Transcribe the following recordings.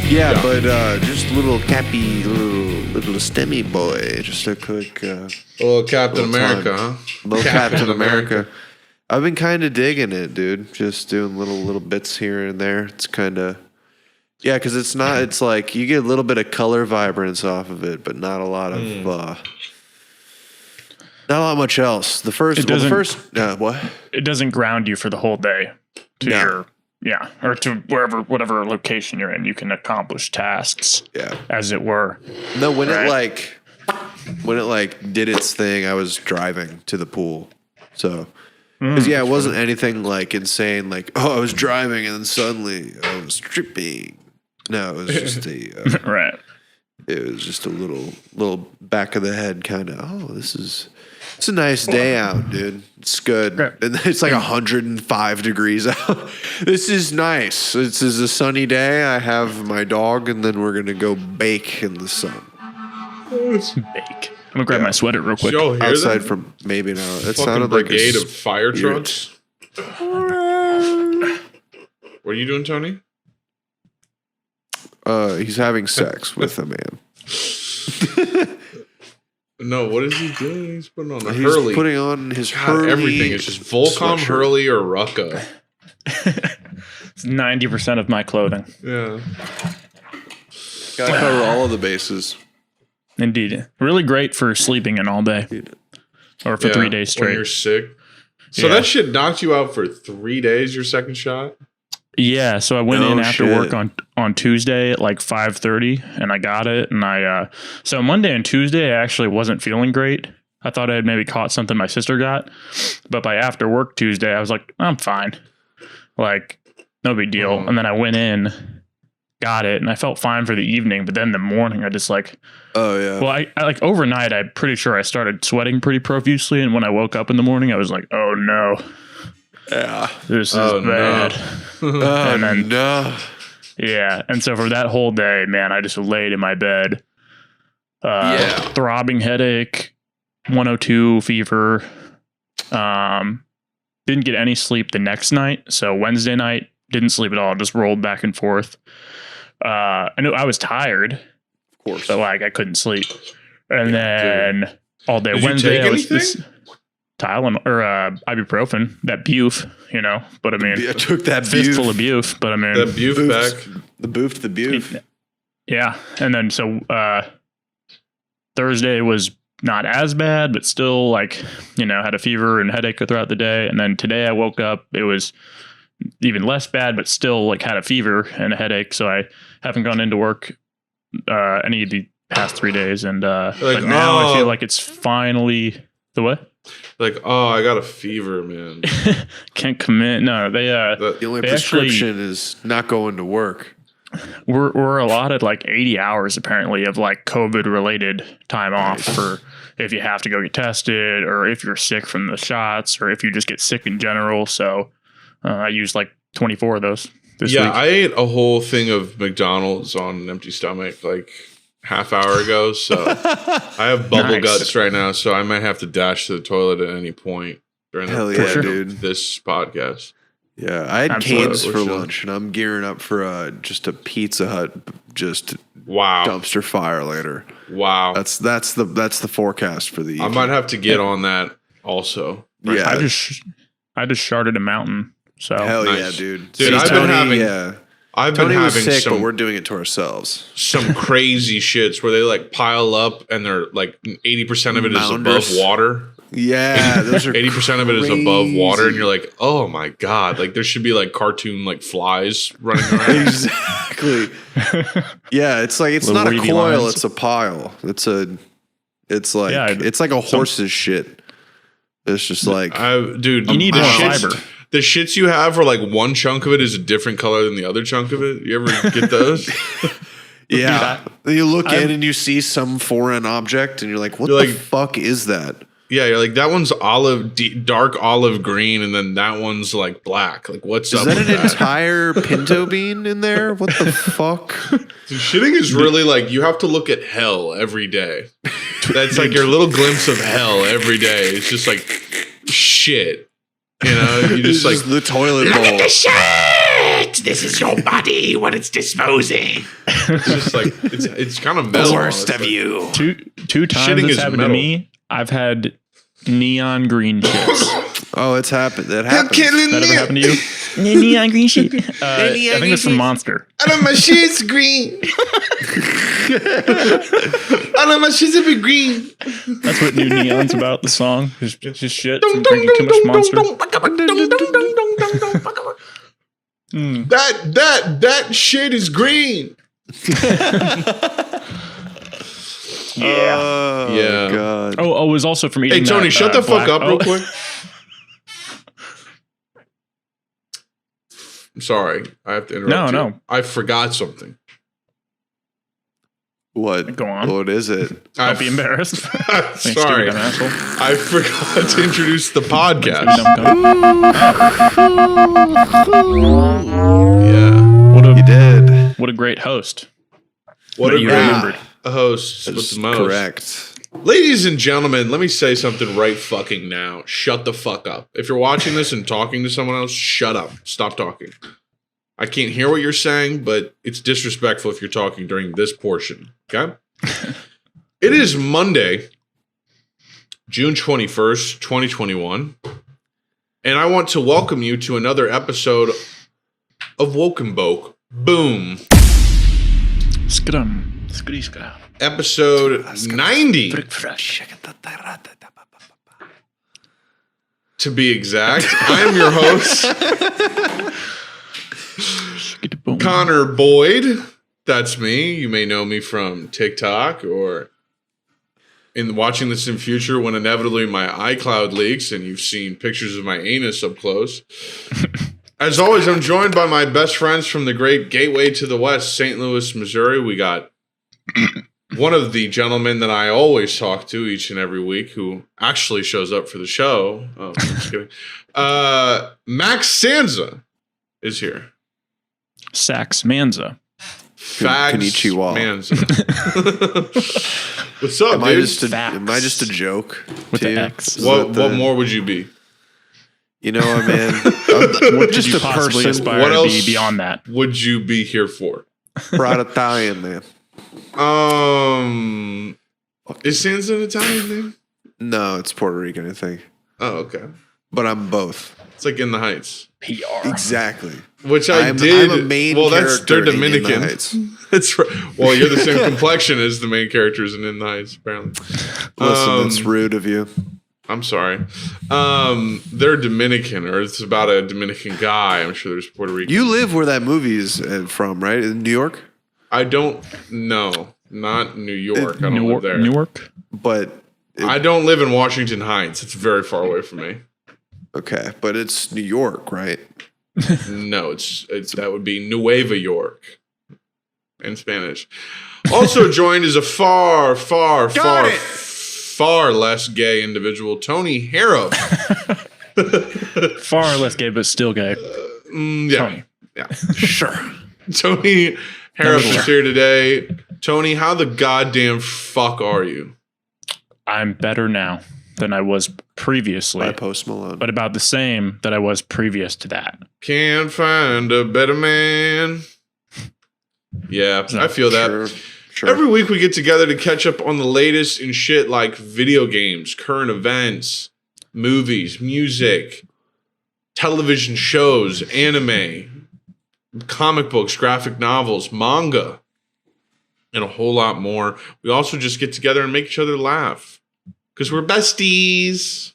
Yeah, but just a little cappy, little stemmy boy. Just a quick... little Captain America, huh? Little Captain America. I've been kind of digging it, dude. Just doing little bits here and there. It's kind of... Yeah, because it's not... It's like you get a little bit of color vibrance off of it, but not a lot of... not a lot much else. What? It doesn't ground you for the whole day to your... Yeah, or to whatever location you're in, you can accomplish tasks. Yeah, as it were. No, when it did its thing, I was driving to the pool. So, because it wasn't anything like insane. Like, I was driving and then suddenly I was tripping. No, it was just a right. It was just a little back of the head kind of. It's a nice day out, dude. It's good. And it's like 105 degrees out. This is nice. This is a sunny day. I have my dog, and then we're going to go bake in the sun. Bake. I'm going to grab my sweater real quick. Outside from maybe now. It sounded like a brigade of fire trucks. What are you doing, Tony? He's having sex with a man. No, what is he doing? He's putting on a Hurley. He's putting on his Hurley. Everything. It's just Volcom, Hurley, or Rucka. It's 90% of my clothing. Yeah. Gotta cover all of the bases. Indeed. Really great for sleeping in all day. Or for 3 days straight. When you're sick. So that shit knocked you out for 3 days, your second shot? Yeah, so I went in after work on Tuesday at like 5:30, and I got it. And so Monday and Tuesday, I actually wasn't feeling great. I thought I had maybe caught something my sister got, but by after work Tuesday, I was like, I'm fine, like no big deal. And then I went in, got it, and I felt fine for the evening. But then the morning, I just like, well, I like overnight, I'm pretty sure I started sweating pretty profusely, and when I woke up in the morning, I was like, oh no. Yeah, this is bad. And then, yeah, and so for that whole day, man, I just laid in my bed, throbbing headache, 102 fever. Didn't get any sleep the next night. So Wednesday night, didn't sleep at all. Just rolled back and forth. I knew I was tired, of course, but like I couldn't sleep. And then all day Wednesday, I was just Tylenol or ibuprofen, that Buf, But I mean, I took that fistful of Buf, but I mean, that Buf back, the Buf. Yeah, and then so Thursday was not as bad, but still like had a fever and headache throughout the day. And then today I woke up, it was even less bad, but still like had a fever and a headache. So I haven't gone into work any of the past 3 days, and but now I feel like it's finally the what. Like, I got a fever, man. Can't commit. No, the only prescription is not going to work. We're allotted like 80 hours apparently of like COVID related time off for if you have to go get tested, or if you're sick from the shots, or if you just get sick in general. So I used like 24 of those this week. I ate a whole thing of McDonald's on an empty stomach like half hour ago, so I have bubble guts right now, so I might have to dash to the toilet at any point during this podcast. Yeah, I had Cane's for lunch, and I'm gearing up for just a Pizza Hut, just dumpster fire later. Wow, that's the forecast for the evening. I might have to get on that also. Yeah, I just sharted a mountain. So hell yeah, dude. I've been having. I've been having sick, but we're doing it to ourselves. Some crazy shits where they like pile up and they're like 80% of it is above water. Yeah, those are 80% of it is above water, and you're like, oh my god! Like there should be like cartoon like flies running around. Exactly. Yeah, it's like it's not a coil; it's a pile. It's like a horse's shit. It's just like, dude, you need more fiber. The shits you have are like one chunk of it is a different color than the other chunk of it. You ever get those? Yeah. Then you look in and you see some foreign object and you're like, what the fuck is that? Yeah, you're like, that one's dark olive green, and then that one's like black. Like, what's up with that? Is that an entire pinto bean in there? What the fuck? Dude, shitting is really like, you have to look at hell every day. That's like your little glimpse of hell every day. It's just like shit. You just like the toilet bowl. Look at the shit! This is your body when it's disposing. It's just like it's kind of metal. The worst of you. Two times Shitting it's is happened metal. to me. I've had neon green shits. Oh, it's happened. That happens. That ever happened to you? Neon green shit. I think it's from Monster. All of my shit's green. All of my shit's a bit green. That's what New Neon's about, the song. Just shit from drinking too much Monster. That shit is green. Oh, God. Oh, it was also from eating. Hey, Tony, that, shut the fuck up real quick. I'm sorry. I have to interrupt you. No. I forgot something. What? Go on. What is it? Don't be embarrassed. Sorry. Asshole. I forgot to introduce the podcast. Yeah. You did. What a great host. What a you great remembered. host with That's the most. correct. Ladies and gentlemen, let me say something right fucking now. Shut the fuck up. If you're watching this and talking to someone else, shut up. Stop talking. I can't hear what you're saying, but it's disrespectful if you're talking during this portion. Okay? It is Monday, June 21st, 2021. And I want to welcome you to another episode of Woke and Boke. Boom. Skidum. Skiddy skidum. Episode 90. To be exact, I am your host, Connor Boyd. That's me. You may know me from TikTok or in watching this in future when inevitably my iCloud leaks and you've seen pictures of my anus up close. As always, I'm joined by my best friends from the great Gateway to the West, St. Louis, Missouri. We got one of the gentlemen that I always talk to each and every week who actually shows up for the show. Oh, I'm just kidding. Max Sanza is here. Sax Manza. Fags Konnichiwa. Manza. What's up, Am I dude? just a joke? With to the you? X. Is What that more would you be? You know what, man? What just did you a possibly person. aspire What to else be beyond that? would you be here for? Proud Italian, man. Is Sansa an Italian name? No, it's Puerto Rican, I think. Oh, okay. But I'm both. It's like In the Heights. PR. Exactly. Which I'm a main well, they're character in In the Dominican. Heights. That's right. Well, you're the same complexion as the main characters in the Heights, apparently. Listen, that's rude of you. I'm sorry. They're Dominican, or it's about a Dominican guy. I'm sure there's Puerto Rican. You live where that movie's from, right? In New York? I don't know. Not New York. I don't live there. Newark? But I don't live in Washington Heights. It's very far away from me. okay, but it's New York, right? No, it's that would be Nueva York in Spanish. Also joined is a far less gay individual, Tony Harrow. Far less gay, but still gay. Yeah, Tony. yeah, Sure. Tony Harrow is here today. Tony, how the goddamn fuck are you? I'm better now than I was previously, By Post Malone. but about the same that I was previous to that. Can't find a better man. Yeah, I feel that. Sure. Every week we get together to catch up on the latest in shit like video games, current events, movies, music, television shows, anime, comic books, graphic novels, manga, and a whole lot more. We also just get together and make each other laugh because we're besties. Is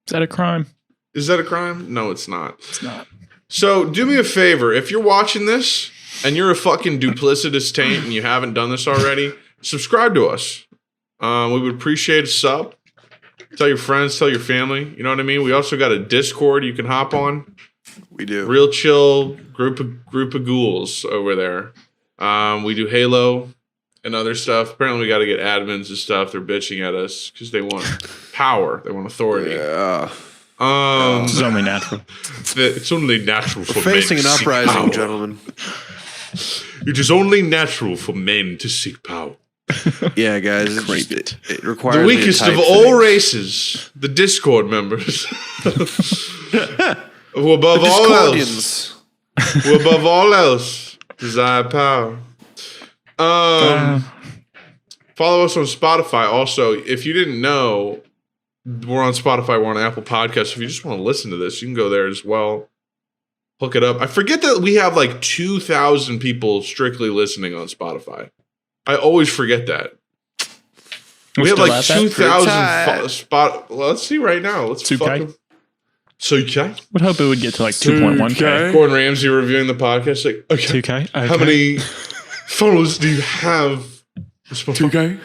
that a crime? Is that a crime? No, it's not. It's not. So do me a favor. If you're watching this and you're a fucking duplicitous taint and you haven't done this already, subscribe to us. We would appreciate a sub. Tell your friends, tell your family. You know what I mean? We also got a Discord you can hop on. We do. Real chill group of ghouls over there. We do Halo and other stuff. Apparently we got to get admins and stuff. They're bitching at us because they want power. They want authority. Yeah. It's only natural. It's only natural for men Facing to an seek uprising, power. gentlemen. It is only natural for men to seek power. Yeah, guys. It requires The me to weakest type of all things. races, the Discord members, who above The all else, Discordians. who above all else desire power. Follow us on Spotify. Also, if you didn't know, we're on Spotify. We're on Apple Podcasts. If you just want to listen to this, you can go there as well. Hook it up. I forget that we have like 2,000 people strictly listening on Spotify. I always forget that. We have like 2,000 spot. Let's see right now. Let's fucking. So okay. Would hope it would get to like 2.1K. Gordon Ramsay reviewing the podcast. Like, okay. 2K. How many followers do you have? 2K.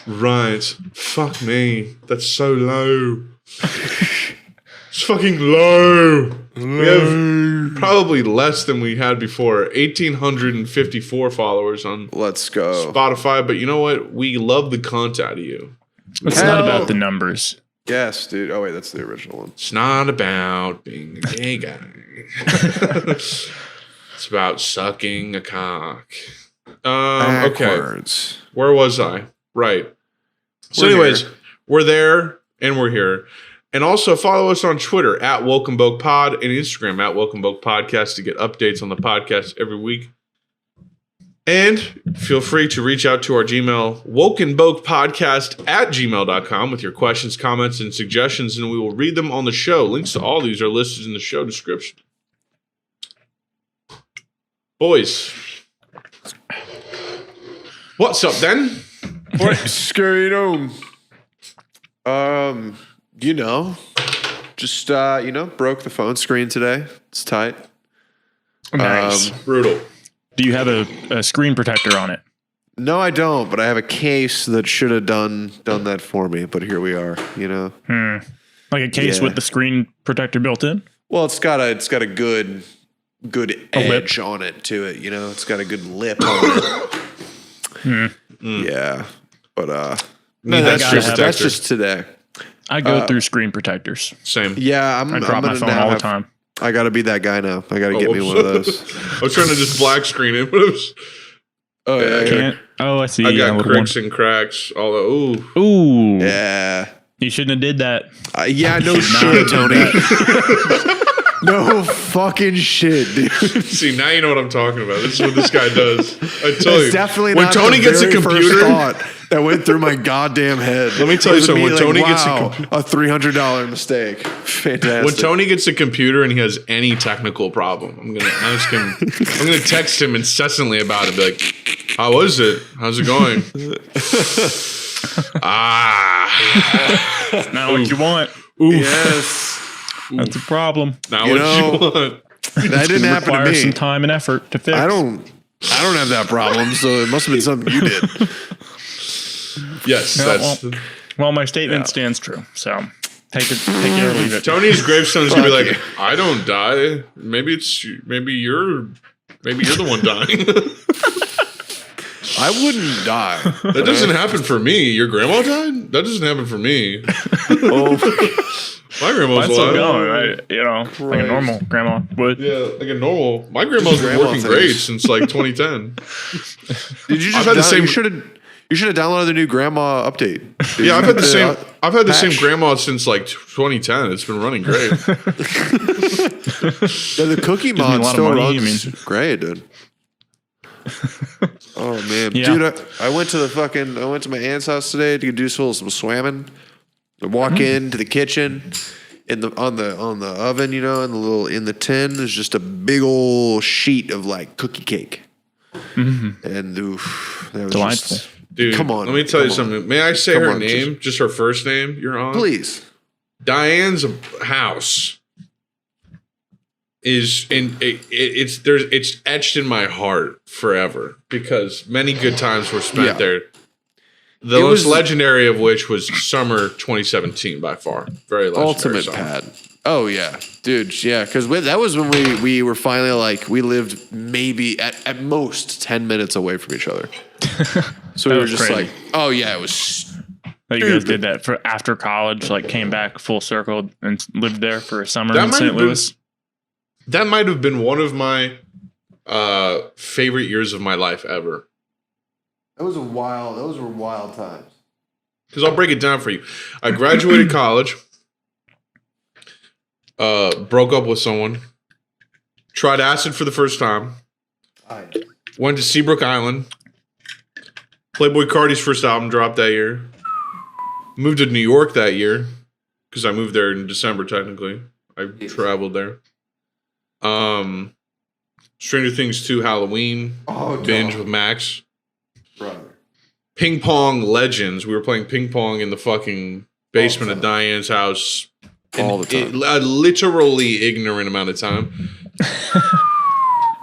Right. Fuck me. That's so low. It's fucking low. We have probably less than we had before. 1,854 followers on Let's go Spotify. But you know what? We love the content out of you. It's not about the numbers. Yes, dude. Oh wait, that's the original one. It's not about being a gay guy. It's about sucking a cock. Okay. Where was I? Right. So anyways, we're there and we're here. And also follow us on Twitter at Woke and Boke Pod and Instagram at Woke and Boke Podcast to get updates on the podcast every week. And feel free to reach out to our Gmail, wokeandbokepodcast@gmail.com with your questions, comments, and suggestions, and we will read them on the show. Links to all these are listed in the show description. Boys. What's up, then? What's scary home? Just broke the phone screen today. It's tight. Nice. Brutal. Do you have a screen protector on it? No, I don't, but I have a case that should have done that for me, but here we are, Like a case with the screen protector built in? Well, it's got a good edge on it to it, It's got a good lip on it. Yeah. But that's just today. I go through screen protectors. Same. Yeah, I drop my phone all the time. I got to be that guy now. I got to get me one of those. I was trying to just black screen it, but it was. Oh, yeah. I see. I got cricks and cracks. All the ooh. Yeah. You shouldn't have did that. Yeah, no shit, Tony. No fucking shit, dude. See, now you know what I'm talking about. This is what this guy does. I tell you. Definitely when not Tony gets a computer that went through my goddamn head. Let me tell you something. When Tony gets a $300 mistake. Fantastic. When Tony gets a computer and he has any technical problem, I'm gonna ask him. I'm gonna text him incessantly about it. Be like, "How was it? How's it going?" Not what you want. Ooh. Yes. That's a problem. Not what you want. That didn't happen to me. Some time and effort to fix. I don't have that problem, so it must have been something you did. Yes, well, my statement stands true. So take it or leave it. Tony's gravestone's gonna be like, "I don't die. Maybe you're the one dying." I wouldn't die. That doesn't happen for me. Your grandma died? That doesn't happen for me. My grandma's still alive. going, like a normal grandma would. Yeah, like a normal. My grandma's been working great since like 2010. Did you just? You should have downloaded the new grandma update. Yeah, I've had the same. I've had the same grandma since like 2010. It's been running great. The cookie mod still runs great, dude. Oh man, dude! I went to my aunt's house today to do some swamming. I walk into the kitchen, on the oven, in the tin, there's just a big old sheet of like cookie cake, and that was delightful. Dude, come on. Let me tell you something. May I say her name? Just her first name. You're on, please. Diane's house is it's etched in my heart forever because many good times were spent there. The most legendary of which was summer 2017 by far. Very legendary. Ultimate pad. Oh yeah, dude. Yeah, because that was when we were finally like we lived maybe at most 10 minutes away from each other. So we were just crazy. Like, oh yeah, it was. You guys did that for after college, like came back full circle and lived there for a summer in St. Louis. That might have been one of my favorite years of my life ever. Those were wild times. Because I'll break it down for you. I graduated college, broke up with someone, tried acid for the first time, went to Seabrook Island, Playboi Carti's first album dropped that year. Moved to New York that year because I moved there in December. Technically, I traveled there. Stranger Things 2 Halloween binge with Max. Brother. Ping pong legends. We were playing ping pong in the fucking basement of Diane's house. All the time. A literally ignorant amount of time.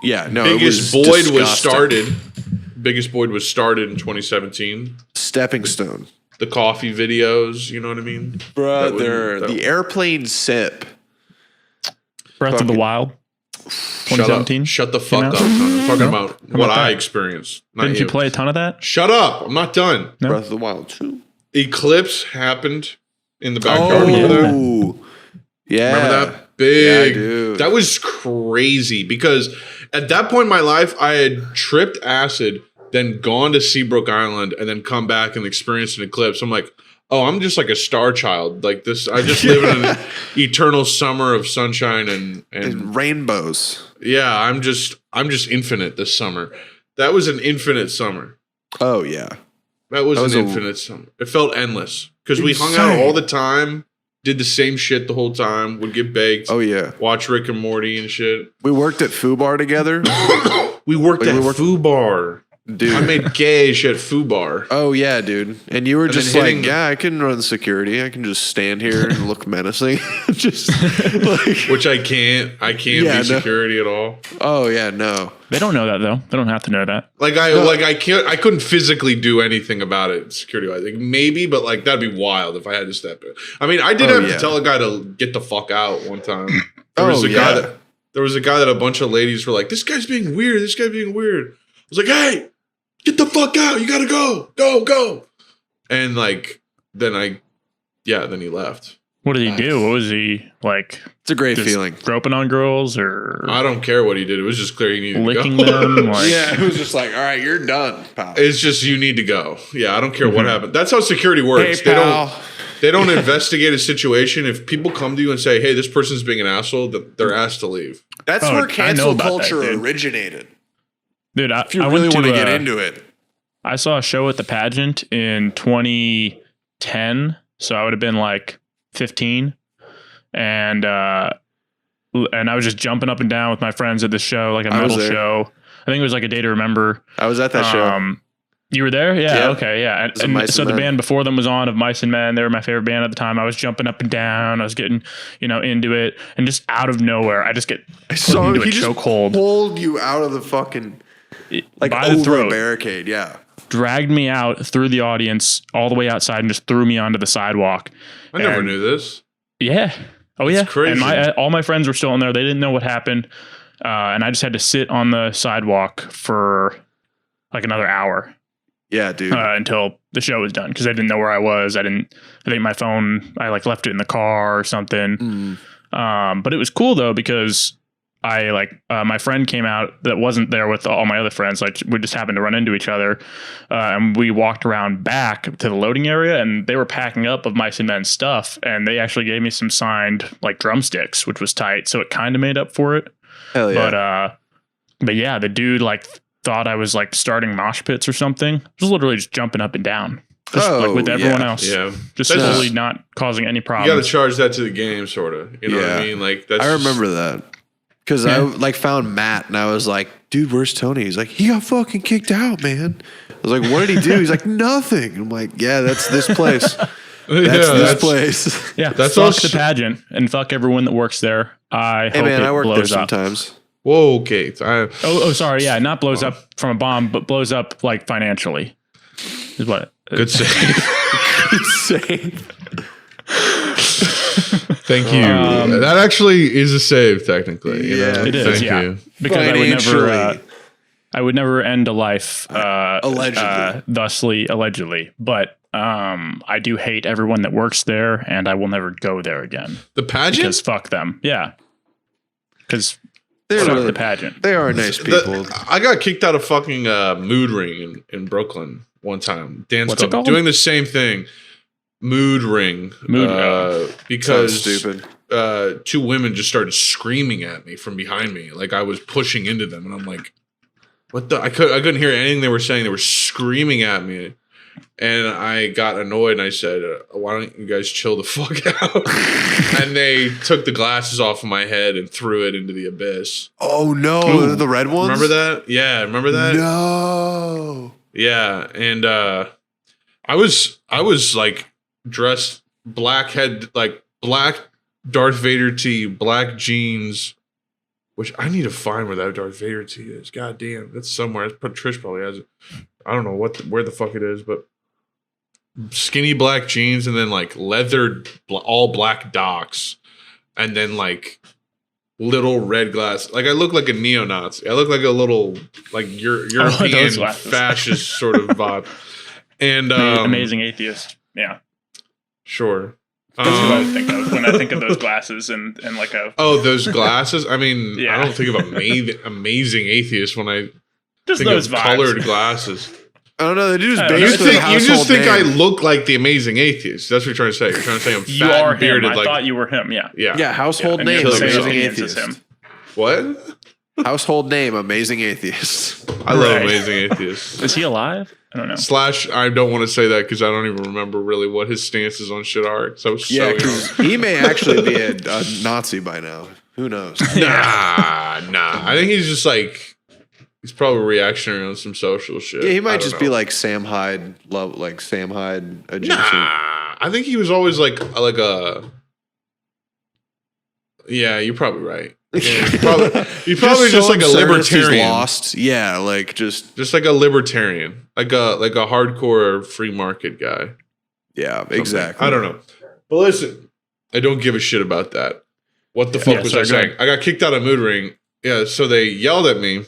Yeah, no. Biggest Boyd was started. Biggest Boyd was started in 2017. Stepping stone. The coffee videos, you know what I mean? Brother, the airplane sip. Breath of the Wild. 2017. Shut the fuck up. I'm talking about what I experienced. Didn't you play a ton of that? Shut up. I'm not done. No? Breath of the Wild 2. Eclipse happened in the backyard. Remember that? Yeah. Remember that? Big. Yeah, dude. That was crazy because at that point in my life, I had tripped acid, then gone to Seabrook Island, and then come back and experienced an eclipse. I'm like, oh, I'm just like a star child. Like this, I just live in an eternal summer of sunshine and rainbows. Yeah, I'm just infinite this summer. That was an infinite summer. Oh yeah. That was an infinite summer. It felt endless. Because we hung out all the time, did the same shit the whole time, would get baked. Oh yeah. Watch Rick and Morty and shit. We worked at Foo Bar together. we worked at Foo Bar. Dude. I made gauge at Foo Bar. Oh yeah, dude. And you were just like, yeah, I can run security. I can just stand here and look menacing. Just like, which I can't. I can't be security at all. Oh yeah, no. They don't know that though. They don't have to know that. I couldn't physically do anything about it security wise. Like maybe, but like that'd be wild if I had to step in. I mean, I did have to tell a guy to get the fuck out one time. There was a guy that a bunch of ladies were like, "This guy's being weird. This guy's being weird." I was like, "Hey, get the fuck out. You gotta go. Go. And like, then he left. What did he do? What was he like? It's a great feeling. Groping on girls or? I don't care what he did. It was just clear he needed licking to go. them. Like, yeah, it was just like, all right, you're done, pal. It's just, you need to go. Yeah, I don't care what happened. That's how security works. Hey, pal. They don't investigate a situation. If people come to you and say, hey, this person's being an asshole, they're asked to leave. That's where cancel culture originated. Dude, if you really want to get into it. I saw a show at the pageant in 2010. So I would have been like 15. And I was just jumping up and down with my friends at the show, like a metal show. I think it was like A Day to Remember. I was at that show. You were there? Yeah. Okay. Yeah. And so the band before them was on, of Mice and Men. They were my favorite band at the time. I was jumping up and down. I was getting, into it. And just out of nowhere, I just get into a chokehold. Pulled you out of the fucking, like, by the throat. A barricade. Yeah. Dragged me out through the audience all the way outside and just threw me onto the sidewalk. I never knew this. Yeah. Oh, yeah. That's crazy. And all my friends were still in there. They didn't know what happened. And I just had to sit on the sidewalk for like another hour. Yeah, dude. Until the show was done, because I didn't know where I was. I think my phone, I like left it in the car or something. But it was cool though, because my friend came out that wasn't there with all my other friends. Like, we just happened to run into each other, and we walked around back to the loading area, and they were packing up of Mice and Men's stuff, and they actually gave me some signed like drumsticks, which was tight. So it kind of made up for it. Hell yeah. But yeah, the dude like thought I was like starting mosh pits or something. I was literally just jumping up and down. Just like with everyone else. Yeah. Just totally not causing any problems. You got to charge that to the game, sort of. You know what I mean? Like, that's I remember that. Because I like found Matt and I was like, dude, where's Tony? He's like, he got fucking kicked out, man. I was like, what did he do? He's like, nothing. I'm like, yeah, that's this place. That's this place. Yeah, that's fuck the pageant and fuck everyone that works there. I work there sometimes. Whoa, okay. Sorry. Yeah, not blows up from a bomb, but blows up like financially. Is what? Good save. Good save. Thank you. That actually is a save, technically. Yeah, it is. Thank you. Because I would never end a life. Allegedly. But I do hate everyone that works there, and I will never go there again. The pageant? Because fuck them. Yeah. Because the pageant. They are nice people. I got kicked out of fucking Mood Ring in Brooklyn one time. Dance What's it called? Doing the same thing. Mood Ring. Because stupid. Two women just started screaming at me from behind me. Like I was pushing into them, and I'm like, I couldn't hear anything they were saying. They were screaming at me. And I got annoyed and I said, why don't you guys chill the fuck out? And they took the glasses off of my head and threw it into the abyss. Oh, no. The red ones? Remember that? Yeah, remember that? No. Yeah, and I was like dressed black Darth Vader tee, black jeans, which I need to find where that Darth Vader tee is. God damn, that's somewhere. Trish probably has it. I don't know where the fuck it is, but skinny black jeans and then like leathered all black Docs, and then like little red glasses. Like I look like a neo-Nazi. I look like a little like European fascist sort of vibe. And amazing atheist. Yeah, sure. That's what I think of when I think of those glasses and like a those glasses. I mean, yeah. I don't think of amazing atheist when I just think those of vibes. Colored glasses. I don't know. They do you just think I look like the amazing atheist. That's what you're trying to say. You're trying to say I'm fat and bearded. I thought you were him. Yeah. Yeah. Household name, amazing atheist. Him. What? Household name, amazing atheist. I love amazing atheist. Is he alive? I don't know. / I don't want to say that because I don't even remember really what his stances on shit are. Because because he may actually be a Nazi by now. Who knows? Nah. I think he's just like. He's probably reactionary on some social shit. Yeah, he might just be like Sam Hyde, Sam Hyde adjacent. Nah, I think he was always like a. Yeah, you're probably right. Yeah, you're probably just like a libertarian. Lost. Yeah, like just like a libertarian, like a hardcore free market guy. Yeah, exactly. I don't know, but listen, I don't give a shit about that. What the fuck was I saying? I got kicked out of Mood Ring. Yeah, so they yelled at me.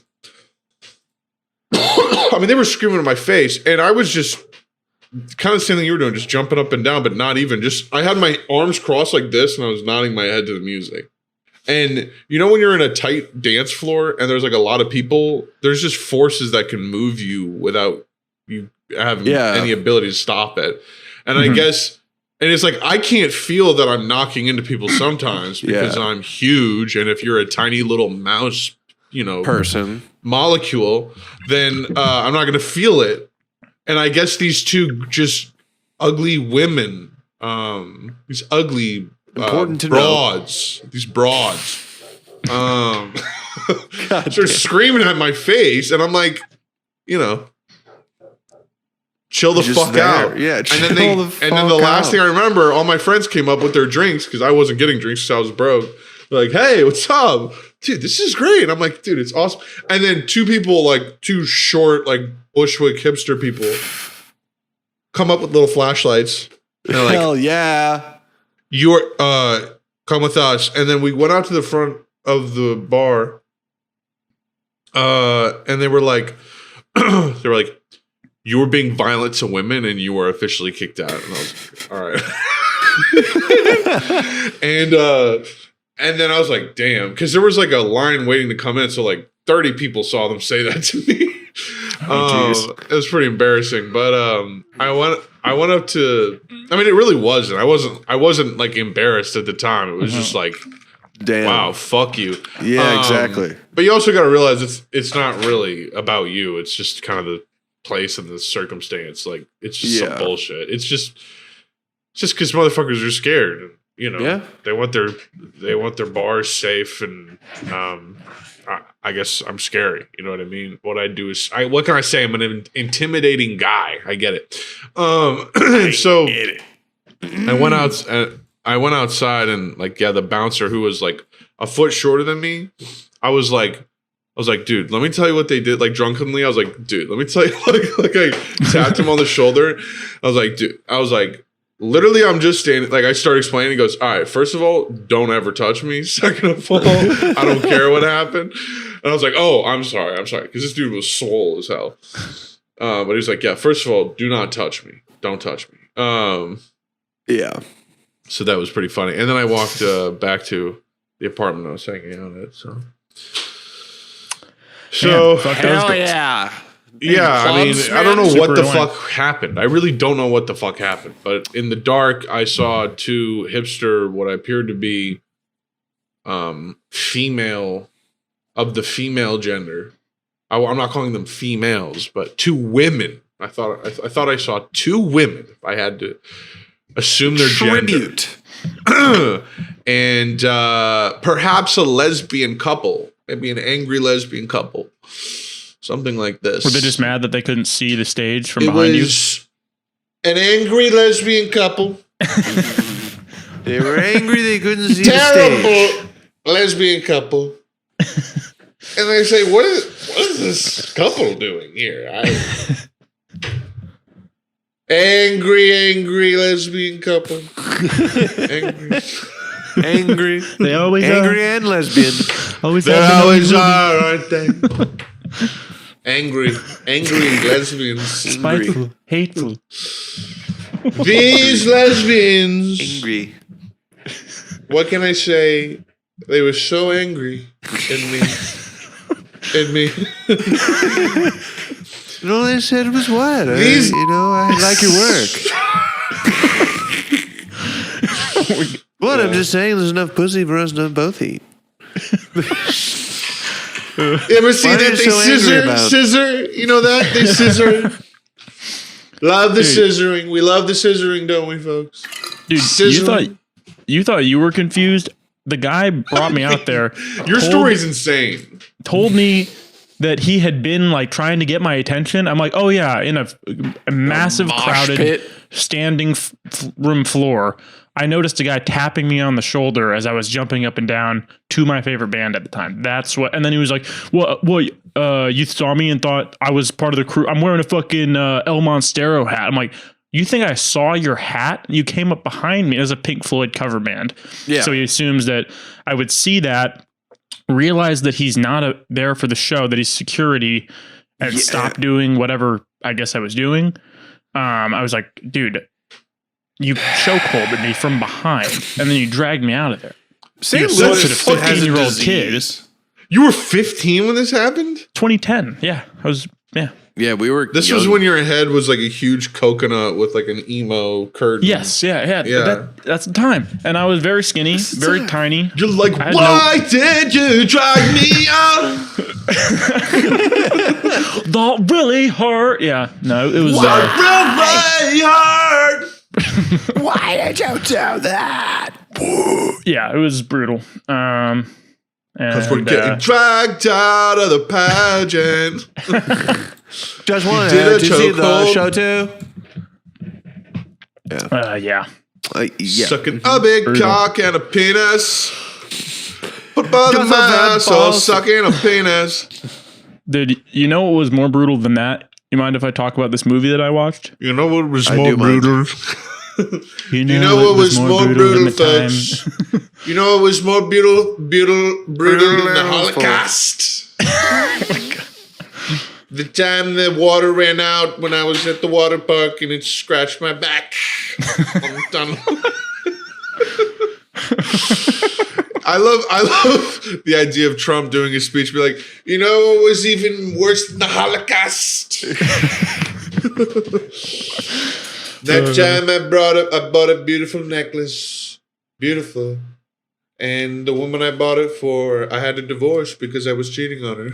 I mean, they were screaming in my face, and I was just kind of the same thing you were doing, just jumping up and down, but not even. Just I had my arms crossed like this, and I was nodding my head to the music. And you know when you're in a tight dance floor and there's like a lot of people, there's just forces that can move you without you having any ability to stop it. And I guess, and it's like I can't feel that I'm knocking into people sometimes because I'm huge, and if you're a tiny little mouse, person molecule, then I'm not going to feel it. And I guess these two just ugly women, these ugly important to broads, know. These broads, start screaming at my face, and I'm like, chill the fuck out. Yeah, and then the last thing I remember, all my friends came up with their drinks because I wasn't getting drinks because I was broke. They're like, hey, what's up? Dude, this is great. And I'm like, dude, it's awesome. And then two short, like Bushwick hipster people come up with little flashlights. And they're like, hell yeah. You're come with us. And then we went out to the front of the bar. And they were like, you were being violent to women and you were officially kicked out. And I was like, all right. And then I was like, damn, because there was like a line waiting to come in. So like 30 people saw them say that to me. It was pretty embarrassing. But I went up to, I mean, it really wasn't. I wasn't like embarrassed at the time. It was just like, damn, wow, fuck you. Yeah, exactly. But you also got to realize it's not really about you. It's just kind of the place and the circumstance. Like it's just some bullshit. It's just because motherfuckers are scared. They want their bars safe, and I guess I'm scary. You know what I mean? What I do is, what can I say? I'm an intimidating guy. I get it. So I went outside, and like, the bouncer who was like a foot shorter than me, I was like, dude, let me tell you what they did. Like drunkenly, I was like, dude, let me tell you. Like I tapped him on the shoulder. I was like, literally, I'm just standing. Like I started explaining. He goes, all right, first of all, don't ever touch me. Second of all, I don't care what happened. And I was like, oh, I'm sorry, because this dude was swole as hell. But he's like, yeah, first of all, do not touch me. Don't touch me. Yeah. So that was pretty funny. And then I walked back to the apartment I was hanging out at. So hell yeah. Yeah, I mean, I don't know what the fuck happened. I really don't know what the fuck happened. But in the dark, I saw two hipster, what appeared to be female, of the female gender. I'm not calling them females, but 2 women. I thought I saw 2 women. If I had to assume their Tribute. gender, and perhaps a lesbian couple, maybe an angry lesbian couple, something like this. Were they just mad that they couldn't see the stage from It behind you? was an angry lesbian couple. They were angry they couldn't see the Terrible stage. lesbian couple. And they say, what is this couple doing here? Angry lesbian couple. Angry. They always Angry and lesbian. They always are, aren't they? Angry lesbians. Spiteful, hateful. These lesbians. Angry. What can I say? They were so angry in me. And all they said was what? I like your work. What? I'm just saying there's enough pussy for us to both eat. You ever see that they scissor? You know that? They scissor. Love the scissoring. We love the scissoring, don't we, folks? Dude, you thought you were confused? The guy brought me out there. Your story's insane. Told me that he had been like trying to get my attention. I'm like, oh yeah, in a massive crowded pit. standing room floor. I noticed a guy tapping me on the shoulder as I was jumping up and down to my favorite band at the time. That's what. And then he was like, well, you saw me and thought I was part of the crew. I'm wearing a fucking El Monstero hat. I'm like, you think I saw your hat? You came up behind me as a Pink Floyd cover band. Yeah. So he assumes that I would see that, realize that he's not there for the show, that he's security, and stop doing whatever I guess I was doing. I was like, dude, you chokeholded me from behind, and then you dragged me out of there. St. You're Louis such a 15-year-old kid. You were 15 when this happened? 2010. Yeah. Yeah, we were. This was when your head was like a huge coconut with like an emo curtain. Yes. Yeah. That's the time. And I was very skinny, very tiny. You're like, why did you drag me out? That really hurt. Yeah. No, it was. Really hurt. Why did you do that? Yeah, it was brutal. Because we're getting dragged out of the pageant. Just one. Did you see the show too? Yeah. Sucking a big cock and a penis. Put by the mass, all sucking a penis. Dude, you know what was more brutal than that? You mind if I talk about this movie that I watched? You know what was more brutal? You know what was more brutal, folks? You know what was more brutal than the Holocaust? Oh my God. The time the water ran out when I was at the water park and it scratched my back on the tunnel. I love the idea of Trump doing a speech, be like, you know what was even worse than the Holocaust? That time I bought a beautiful necklace. Beautiful. And the woman I bought it for, I had to divorce because I was cheating on her.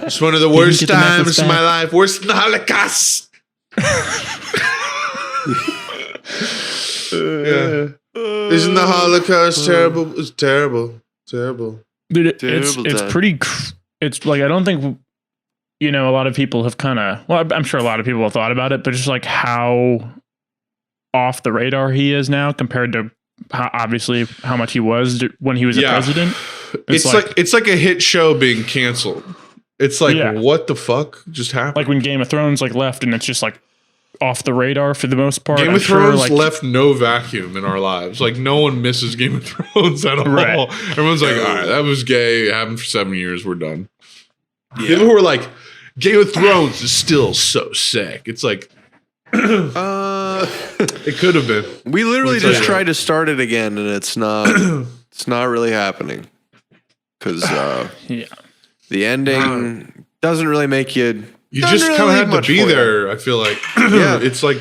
It's one of the worst times in my life. Worse than the Holocaust. Yeah. Isn't the Holocaust terrible? It's terrible. Terrible. Dude, it's pretty. It's like, I don't think, a lot of people have kind of, well, I'm sure a lot of people have thought about it, but just like how off the radar he is now compared to obviously how much he was when he was a president. It's like a hit show being canceled. It's like, what the fuck just happened? Like when Game of Thrones left and it's just like off the radar for the most part. Game of Thrones left no vacuum in our lives. Like no one misses Game of Thrones at all. Right. Everyone's like, all right, that was gay. It happened for 7 years. We're done. Yeah. People who are like, Game of Thrones is still so sick. It's like, it could have been. We literally just tried to start it again, and it's not. It's not really happening because the ending doesn't really make you. You just kind of have to be there. I feel like it's like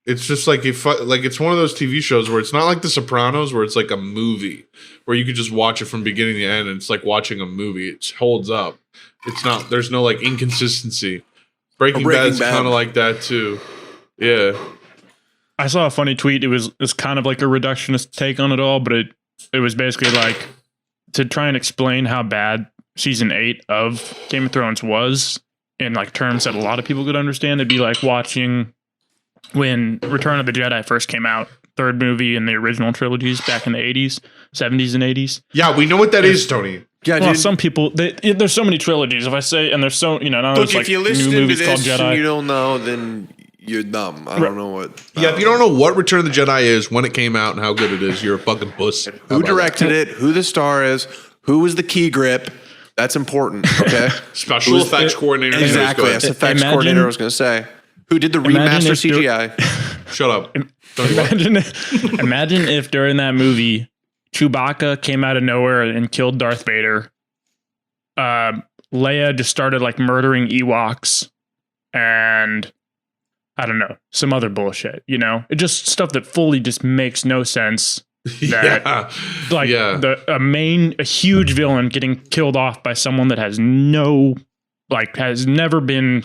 it's just like it's one of those TV shows where it's not like The Sopranos where it's like a movie where you could just watch it from beginning to end and it's like watching a movie. It holds up. It's not. There's no like inconsistency. Breaking Bad is kind of like that too. Yeah. I saw a funny tweet. It's kind of like a reductionist take on it all, but it was basically like to try and explain how bad season 8 of Game of Thrones was in like terms that a lot of people could understand. It'd be like watching when Return of the Jedi first came out, third movie in the original trilogies back in the 80s, 70s and 80s. Yeah, we know what that is, Tony. Yeah, well, some people, there's so many trilogies. If I say, and there's so, not look, if like you listen new movies to called this Jedi. and you don't know, then you're dumb. I don't know what. Yeah, if you don't know what Return of the Jedi is, when it came out, and how good it is, you're a fucking puss. Who directed it? Who the star is? Who was the key grip? That's important. Okay. Special effects coordinator. Exactly. That's effects coordinator. I was going to say. Who did the remaster CGI? Shut up. Imagine if during that movie, Chewbacca came out of nowhere and killed Darth Vader. Leia just started like murdering Ewoks, and I don't know, some other bullshit. It just stuff that fully just makes no sense. That a huge villain getting killed off by someone that has has never been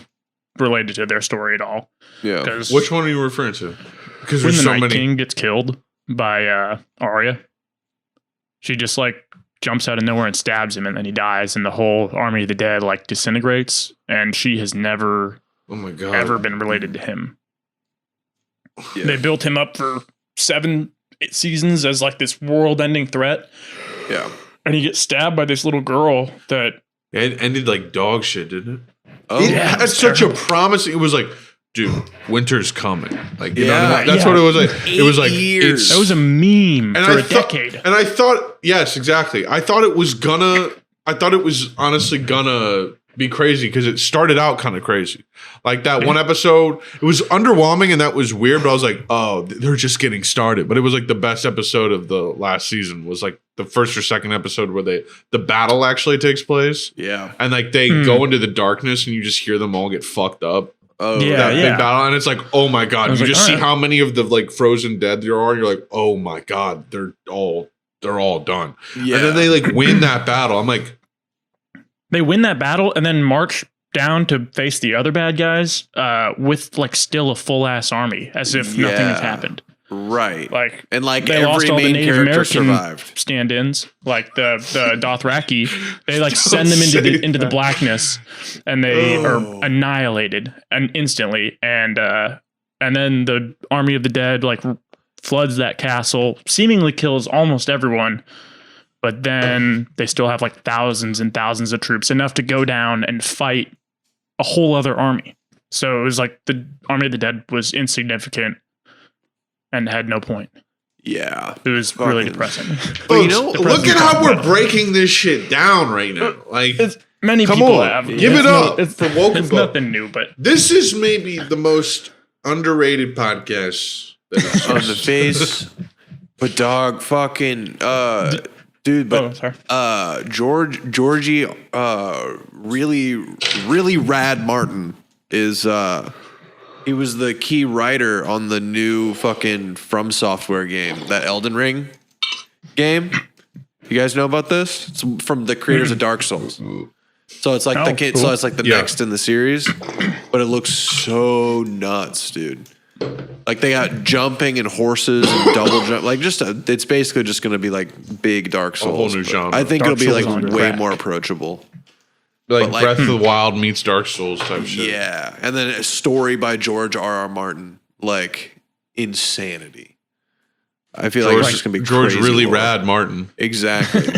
related to their story at all. Yeah. Which one are you referring to? Because when there's the so Night many. King gets killed by Arya, she just like jumps out of nowhere and stabs him, and then he dies, and the whole army of the dead like disintegrates, and she has never, ever been related to him. Yeah. They built him up for 7 seasons as like this world-ending threat. Yeah, and he gets stabbed by this little girl that. Yeah, it ended like dog shit, didn't it? Oh, it had such a promise. It was like, dude, winter's coming. Like, you know what I mean? That's what it was like. It was like years. That was a meme for a decade. And I thought, yes, exactly. I thought it was honestly gonna be crazy because it started out kind of crazy. Like that one episode, it was underwhelming and that was weird, but I was like, oh, they're just getting started. But it was like the best episode of the last season was like the first or second episode where the battle actually takes place. Yeah. And like they go into the darkness and you just hear them all get fucked up. Oh, big battle, and it's like, oh my god! You just see how many of the like frozen dead there are. You're like, oh my god, they're all done. Yeah. And then they like win that battle. I'm like, they win that battle and then march down to face the other bad guys with like still a full ass army, as if nothing has happened. Right. Like, and like they every lost all main the Native character American survived. Stand-ins, like the Dothraki. They like send them into the blackness, and they are annihilated and instantly. And then the army of the dead like floods that castle, seemingly kills almost everyone. But then they still have like thousands and thousands of troops, enough to go down and fight a whole other army. So it was like the army of the dead was insignificant and had no point. Yeah. It was really depressing. But look at how we're breaking this shit down right now. Like, many people have. Give it up for Woke. It's nothing new, but this is maybe the most underrated podcast on the face. But dog, fucking dude, but Georgie, really rad Martin is he was the key writer on the new fucking From Software game, that Elden Ring game. You guys know about this? It's from the creators of Dark Souls. So it's like so it's like the next in the series, but it looks so nuts, dude. Like they got jumping and horses and double jump, like it's basically just going to be like big Dark Souls. A whole new genre. I think Dark it'll be Souls like way more approachable. Like Breath of the Wild meets Dark Souls type shit. Yeah, and then a story by George R.R. Martin, like insanity. I feel like it's just going to be George crazy really lore. rad Martin. Exactly.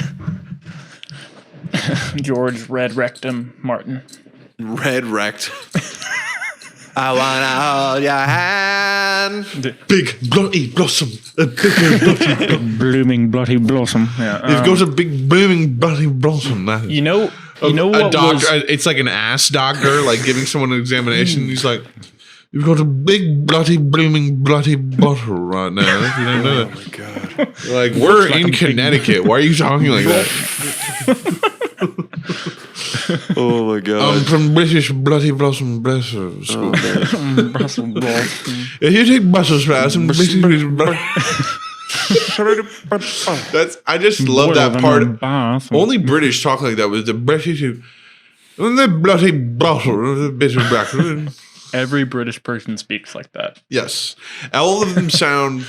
George Red Rectum Martin. Red Rectum. I wanna hold your hand. Big bloody blossom. A big blooming bloody blossom. Yeah. You've got a big blooming bloody blossom. You know what doctor, it's like an ass doctor, like giving someone an examination. He's like, you've got a big bloody blooming bloody bottle right now. Oh my god! Like we're in Connecticut. Why are you talking like that? Oh my god! I'm from British Bloody Blossom Brussels School. If you take Brussels sprouts and that's I just love that part. Only British talk like that with the British and the bloody Brussels, bit of Brussels. Every British person speaks like that. Yes, all of them sound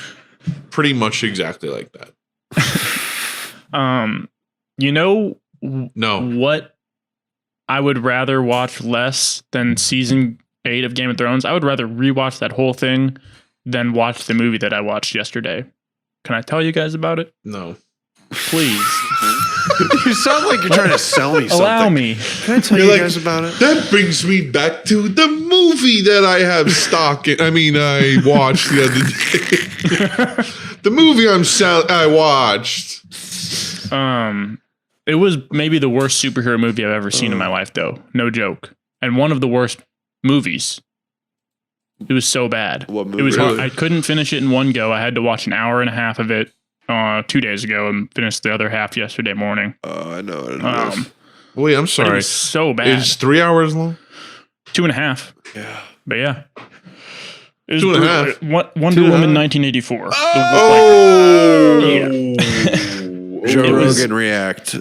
pretty much exactly like that. You know, no, what I would rather watch less than season 8 of Game of Thrones. I would rather rewatch that whole thing than watch the movie that I watched yesterday. Can I tell you guys about it? No. Please. You sound like you're trying to sell me something. Allow me. Can I tell you guys about it? That brings me back to the movie that I have stock in. I watched the other day. The movie I watched. It was maybe the worst superhero movie I've ever seen in my life, though. No joke. And one of the worst movies. It was so bad. What movie? It was hard. I couldn't finish it in one go. I had to watch an hour and a half of it 2 days ago and finished the other half yesterday morning. I know what it is. Wait, I'm sorry. It was so bad. It's 3 hours long? 2.5. Yeah. But yeah. It was 2.5. Wonder Woman 1984. Joe Rogan react.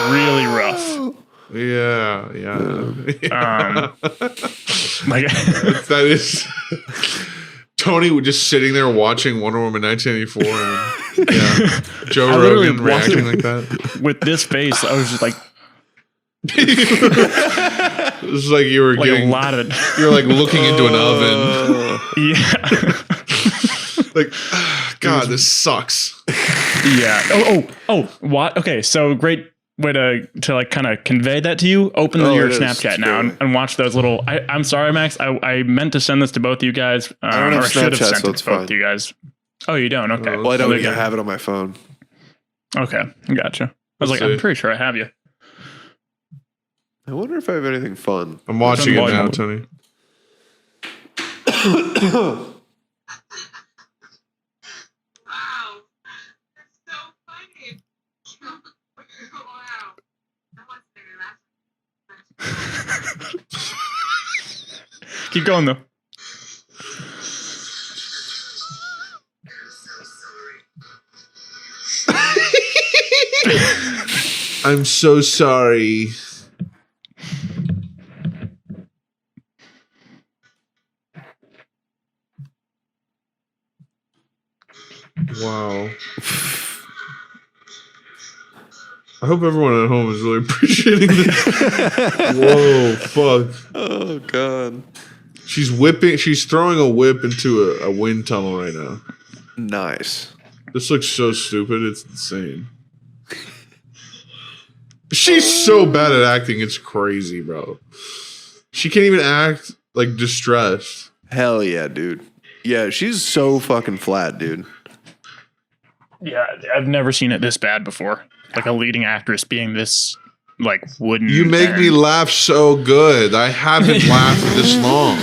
Really rough. Yeah. That is Tony was just sitting there watching Wonder Woman 1984 and Joe Rogan reacting like that. With this face, I was just like it was like you were like getting a lot of you were like looking into an oven. Yeah. Like God, this sucks. Yeah. Oh, what? Okay, so great way to like kind of convey that to you. Open your Snapchat now and watch those little. I'm sorry, Max. I meant to send this to both of you guys. I don't have Snapchat, sent so it it's to both fine. of you guys. Oh, you don't? Okay. Well, I don't even have it on my phone. Okay, gotcha. I was I'm pretty sure I have you. I wonder if I have anything fun. I'm watching it now, Tony. Keep going though. I'm so sorry. Wow. I hope everyone at home is really appreciating this. Whoa, fuck. Oh, God. She's throwing a whip into a wind tunnel right now. Nice. This looks so stupid. It's insane. She's so bad at acting. It's crazy, bro. She can't even act like distressed. Hell yeah, dude. Yeah, she's so fucking flat, dude. Yeah, I've never seen it this bad before. Like a leading actress being this like wooden. You make me laugh so good. I haven't laughed this long.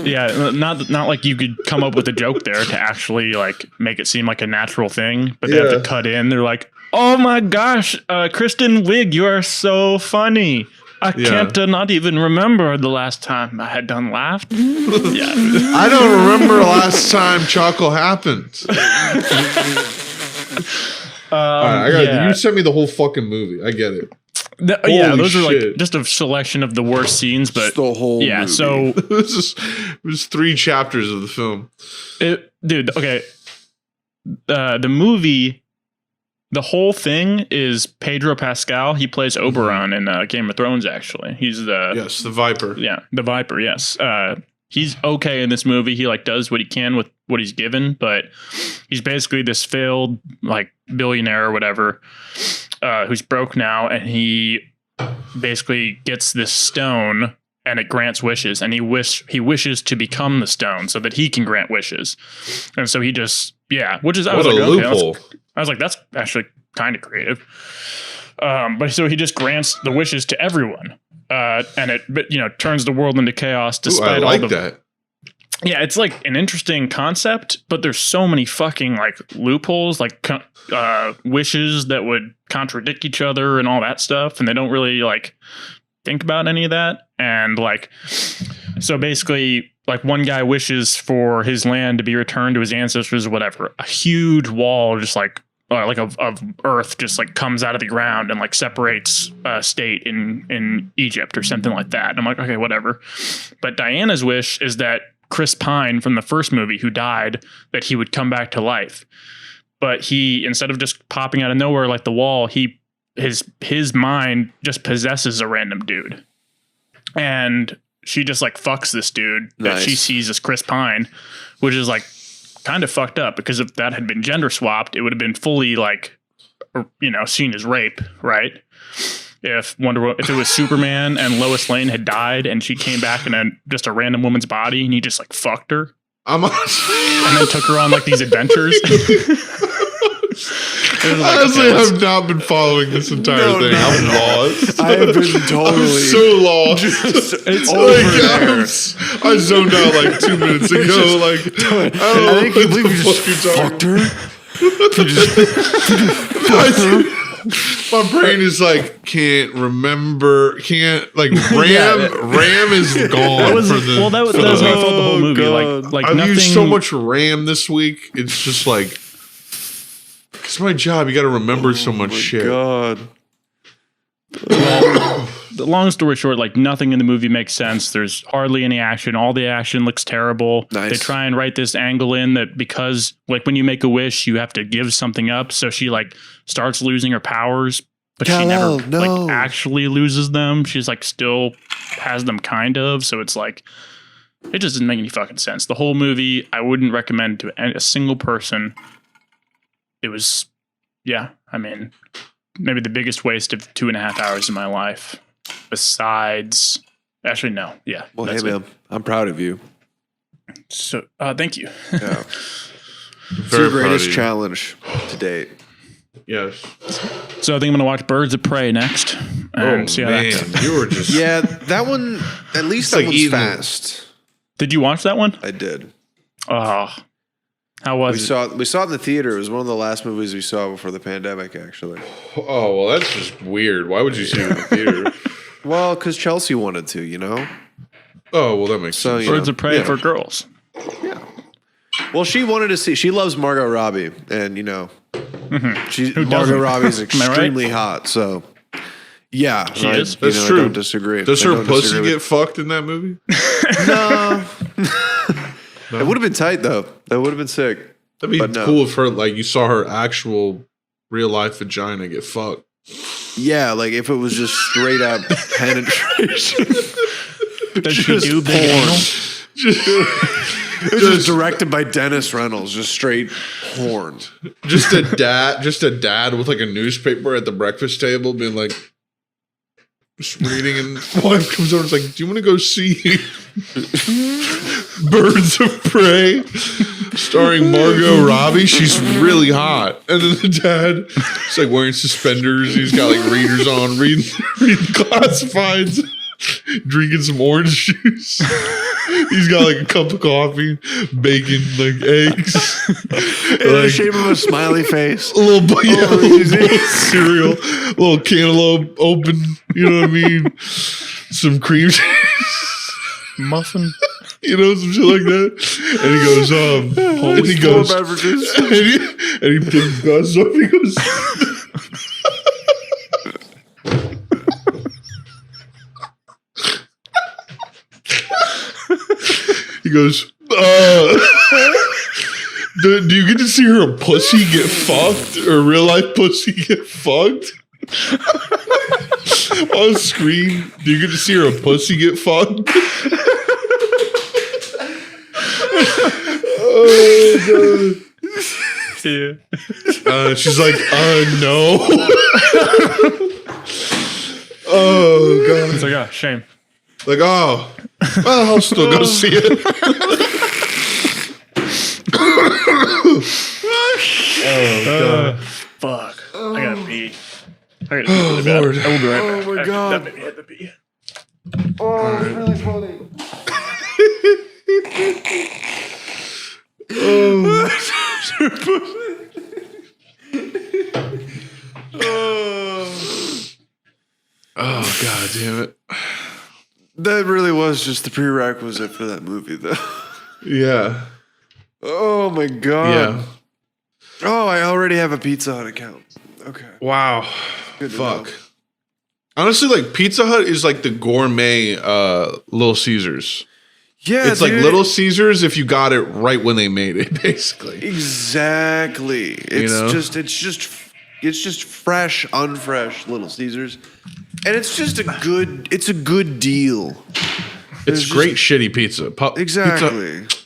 Yeah, not like you could come up with a joke there to actually like make it seem like a natural thing, but they have to cut in. They're like, "Oh my gosh, Kristen Wiig, you are so funny. I can't not even remember the last time I had done laughed." Yeah, I don't remember last time Chocolate happened. All right, you sent me the whole fucking movie. I get it. Those are like just a selection of the worst scenes, but just the whole movie. So it was 3 chapters of the film. Dude, okay. The movie, the whole thing is Pedro Pascal. He plays Oberon in Game of Thrones. Actually, he's the Viper. Yeah, the Viper. Yes. He's okay in this movie. He like does what he can with what he's given, but he's basically this failed like billionaire or whatever, who's broke now, and he basically gets this stone and it grants wishes, and he wishes to become the stone so that he can grant wishes, and so he just which is I was like, loophole. I was like, that's actually kind of creative. But so he just grants the wishes to everyone. And it, turns the world into chaos despite I like all that. Yeah, it's like an interesting concept, but there's so many fucking like loopholes, like wishes that would contradict each other and all that stuff, and they don't really like think about any of that. And like, so basically, like one guy wishes for his land to be returned to his ancestors or whatever. A huge wall just like of earth just like comes out of the ground and like separates a state in Egypt or something like that. And I'm like, okay, whatever. But Diana's wish is that Chris Pine from the first movie who died, that he would come back to life. But he, instead of just popping out of nowhere like the wall, his mind just possesses a random dude. And she just like fucks this dude that she sees as Chris Pine, which is like kind of fucked up, because if that had been gender swapped, it would have been fully like, you know, seen as rape, right? If it was Superman and Lois Lane had died and she came back in just a random woman's body and he just like fucked her and then took her on like these adventures. Honestly, I've not been following this entire thing. I'm lost. I have been totally so lost. It's like, I zoned out like 2 minutes ago. Like, I think you believe you just fucked her. My brain is like, can't remember, can't like RAM is gone. That was how I felt the whole movie. Like I've nothing. used so much RAM this week. It's just like, it's my job. You got to remember so much shit. God. Well, the long story short, like nothing in the movie makes sense. There's hardly any action. All the action looks terrible. Nice. They try and write this angle in that because like when you make a wish, you have to give something up. So she like starts losing her powers, but she never like actually loses them. She's like still has them kind of. So it's like, it just doesn't make any fucking sense. The whole movie, I wouldn't recommend to a single person. It was, yeah, I mean, maybe the biggest waste of 2.5 hours of my life. Besides, actually, no. Yeah. Well, hey, man, I'm proud of you. So, thank you. Yeah. It's your greatest challenge to date. Yes. So I think I'm going to watch Birds of Prey next. And see how that you were just... Yeah, that one, at least that one's fast. Did you watch that one? I did. Oh. How was it? We saw it in the theater. It was one of the last movies we saw before the pandemic, actually. Oh, well, that's just weird. Why would you see it in the theater? Well, because Chelsea wanted to, you know? Oh, well, that makes sense. Birds of Prey for girls. Yeah. Well, she wanted to see... She loves Margot Robbie, and, you know... Mm-hmm. Margot Robbie's extremely hot, so... Yeah. She is? That's true. I don't disagree. Does her pussy get fucked in that movie? No. It would have been tight, though. That would have been sick. That'd be cool if her, like, you saw her actual real-life vagina get fucked. Yeah, like if it was just straight up penetration. Does she do big anal? Just directed by Dennis Reynolds, just straight porn. Just a dad with like a newspaper at the breakfast table being like, just reading, and wife comes over and is like, do you want to go see Birds of Prey starring Margot Robbie? She's really hot. And then the dad is like wearing suspenders. He's got like readers on, reading classifieds, drinking some orange juice. He's got like a cup of coffee, bacon, like eggs. In the shape of a smiley face. A little bowl of cereal, a little cantaloupe open, you know what I mean? Some cream cheese. Muffin. You know, some shit like that. And he goes, and he goes, beverages. And he picks his glasses off and he goes, he goes, do you get to see her pussy get fucked? Or real life pussy get fucked? On screen, do you get to see her pussy get fucked? Oh, God. Yeah. She's like, no. Oh, God. It's like, oh, shame. Like, oh, well, I'll still go see it. Oh, God. Fuck. I gotta pee. I gotta Oh, pee. Lord. I will be right back. Oh, my God. That made me have to pee. Oh, it's really funny. Oh, God damn it. That really was just the prerequisite for that movie, though. Yeah. Oh my god. Yeah. Oh, I already have a Pizza Hut account. Okay. Wow. Good to Fuck. know. Honestly, like Pizza Hut is like the gourmet Little Caesars. Yeah, it's like Little Caesars if you got it right when they made it, basically. Exactly. It's just fresh, unfresh Little Caesars, and it's just a good deal. It's great shitty pizza. Exactly. Pizza.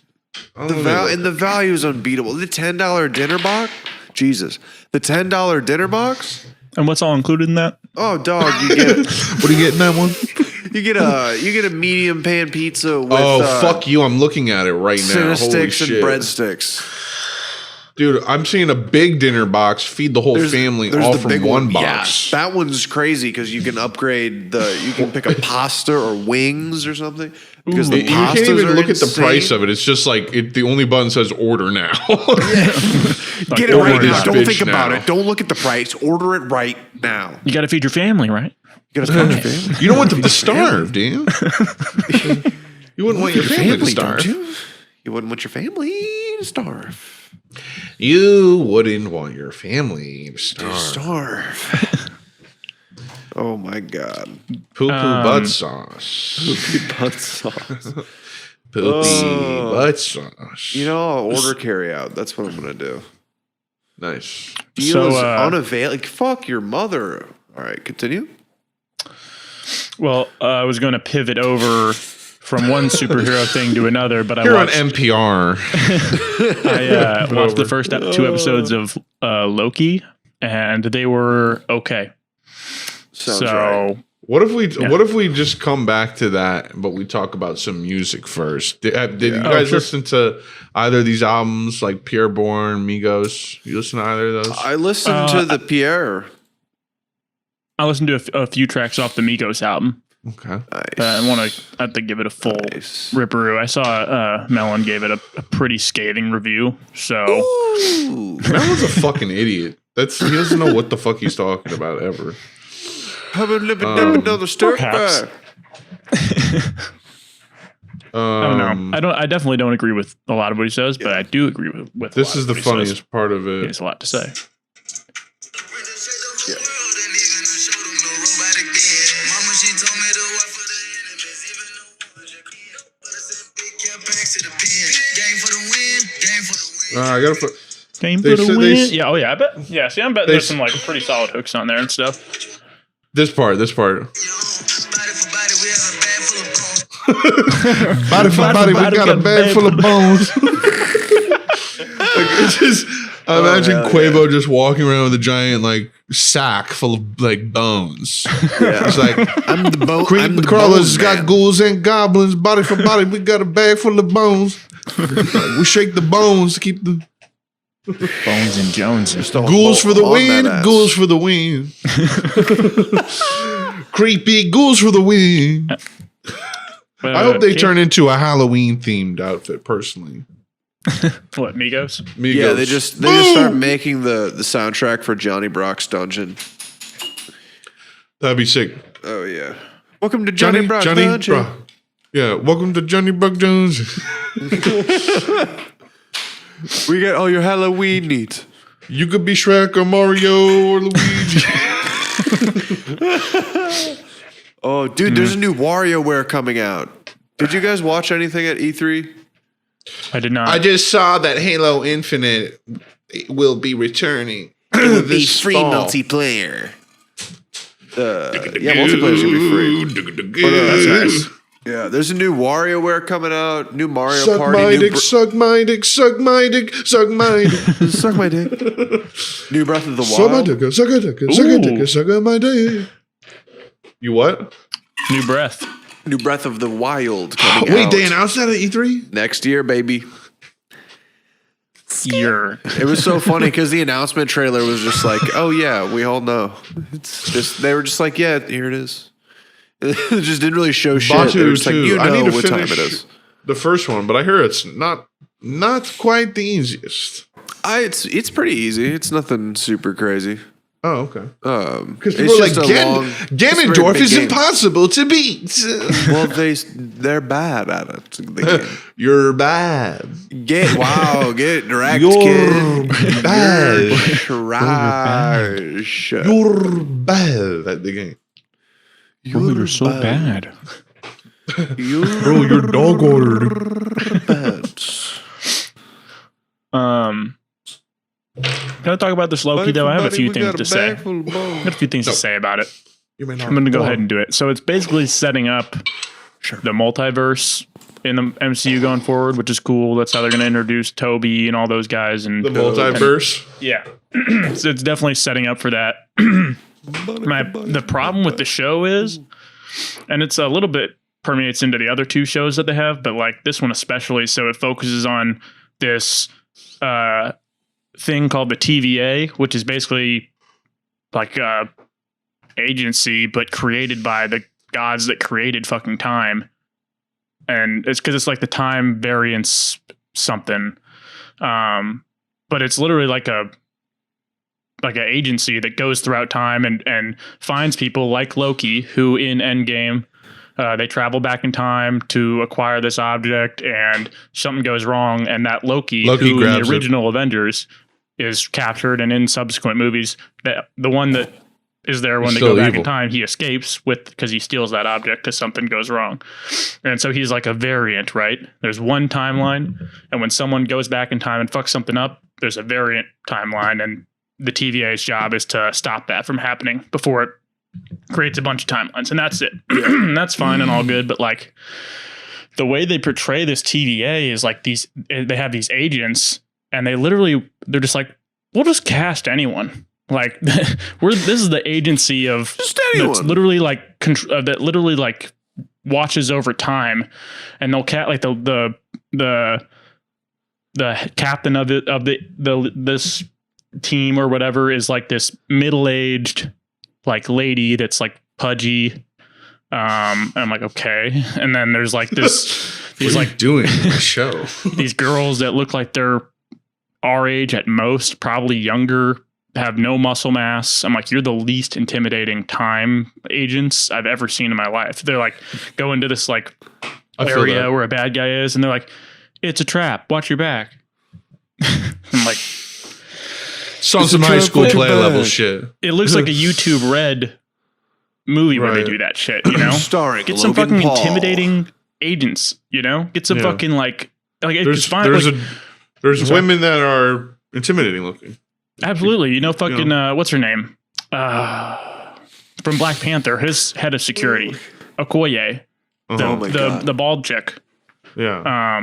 The value is unbeatable. The $10 dinner box, Jesus. The $10 dinner box. And what's all included in that? Oh, dog! You get what do you get in that one? You get a medium pan pizza with fuck you! I'm looking at it right now. Holy sticks and shit. breadsticks. Dude, I'm seeing a big dinner box, feed the whole family all from one box. Yeah, that one's crazy because you can upgrade you can pick a pasta or wings or something. Because you can't even look at the price of it. It's just like the only button says order now. Get it right now. Don't think about it. Don't look at the price. Order it right now. You got to feed your family, right? You got to feed your family. You don't want them to starve, do you? You wouldn't want your family to starve. You wouldn't want your family to starve. You wouldn't want your family to starve. Oh my god. Poo-poo butt sauce. Poo-poo butt sauce. Poopy butt sauce. You know, I'll order carry out. That's what I'm going to do. Nice. Deals unavailing. Fuck your mother. All right, continue. Well, I was going to pivot over from one superhero thing to another, but You're on NPR. I watched the first 2 episodes of Loki, and they were okay. Sounds right. What if we just come back to that, but we talk about some music first? Did you guys listen to either of these albums, like Pierre Bourne, Migos? You listen to either of those? I listened to the Pierre. I listened to a few tracks off the Migos album. Okay. Nice. I have to give it a full ripperoo. I saw Melon gave it a pretty scathing review. So Melon's a fucking idiot. He doesn't know what the fuck he's talking about ever. How about another stir I don't know. I definitely don't agree with a lot of what he says, but I do agree with this is the funniest part of it. He has a lot to say. I gotta put game for the win. Yeah, I bet. Yeah, see, I'm betting there's some like pretty solid hooks on there and stuff. This part. Body for body, we got a bag full of bones. It's just, I imagine Quavo just walking around with a giant like sack full of like bones. Yeah. It's like I'm the bone. Creepy crawlers got ghouls and goblins. Body for body, we got a bag full of bones. We shake the bones to keep the Bones and Jones. Ghouls for the win. Ghouls for the win. Creepy ghouls for the win. I hope they turn into a Halloween themed outfit. Personally, what Migos? Yeah, they just start making the soundtrack for Johnny Brock's Dungeon. That'd be sick. Oh yeah, welcome to Johnny Brock's Dungeon. Yeah, welcome to Johnny Brock Jones. We got all your Halloween needs. You could be Shrek or Mario or Luigi. Oh, dude, there's a new WarioWare coming out. Did you guys watch anything at E3? I did not. I just saw that Halo Infinite will be returning. It will be free multiplayer. Yeah, multiplayer's gonna be free. That's nice. Yeah, there's a new WarioWare coming out. New Mario suck Party. My dick, suck my dick, suck my dick, suck my dick. Suck my dick. New Breath of the Wild. Suck my dick, suck a dick, suck a dick, suck my dick. You what? New Breath. New Breath of the Wild coming Wait, out. they announced that at E3? Next year, baby. It was so funny because the announcement trailer was just like, oh yeah, we all know. It's just they were just like, yeah, here it is. It just didn't really show shit. Batu they were just like, you know I need to what time finish it is. The first one, but I hear it's not quite the easiest. It's pretty easy. It's nothing super crazy. Oh, okay. Because people are like, Ganondorf is impossible to beat. Well, they're bad at it. The game. You're bad. Get direct, You're kid. bad. You're trash. You're bad at the game. You're so bad. Bro, your dog ordered. Bad. Can I talk about this Loki though? I have a few things to say. I have a few things to say about it. I'm going to go ahead and do it. So it's basically setting up the multiverse in the MCU going forward, which is cool. That's how they're going to introduce Toby and all those guys. And the multiverse? Yeah. So it's definitely setting up for that. The problem with the show is, and it's a little bit permeates into the other two shows that they have, but like this one especially, so it focuses on this thing called the TVA, which is basically like a agency, but created by the gods that created fucking time. And it's because it's like the time variance something. But it's literally like an agency that goes throughout time and finds people like Loki, who in Endgame, they travel back in time to acquire this object, and something goes wrong, and that Loki who in the original Avengers is captured, and in subsequent movies, the one that is there when they go back in time, he escapes because he steals that object because something goes wrong. And so he's like a variant, right? There's one timeline, and when someone goes back in time and fucks something up, there's a variant timeline, and the TVA's job is to stop that from happening before it creates a bunch of timelines, and that's it. That's fine and all good, but like the way they portray this TVA is like they have these agents, and they're just like, we'll just cast anyone. Like this is the agency of that's literally like that literally like watches over time, and they'll like the captain of this team or whatever is like this middle-aged like lady that's like pudgy. And I'm like, okay. And then there's like these like doing a show. These girls that look like they're our age at most, probably younger, have no muscle mass. I'm like, you're the least intimidating time agents I've ever seen in my life. They're like go into this like area where a bad guy is, and they're like, it's a trap, watch your back. I'm like, some high school play level shit. It looks like a YouTube Red movie where they do that shit, you know? Starring Get some Logan fucking Paul. Intimidating agents, you know? Get some fucking like it's fine. There's women that are intimidating looking. Absolutely. You know, fucking what's her name? From Black Panther, his head of security, Okoye. The bald chick. Yeah.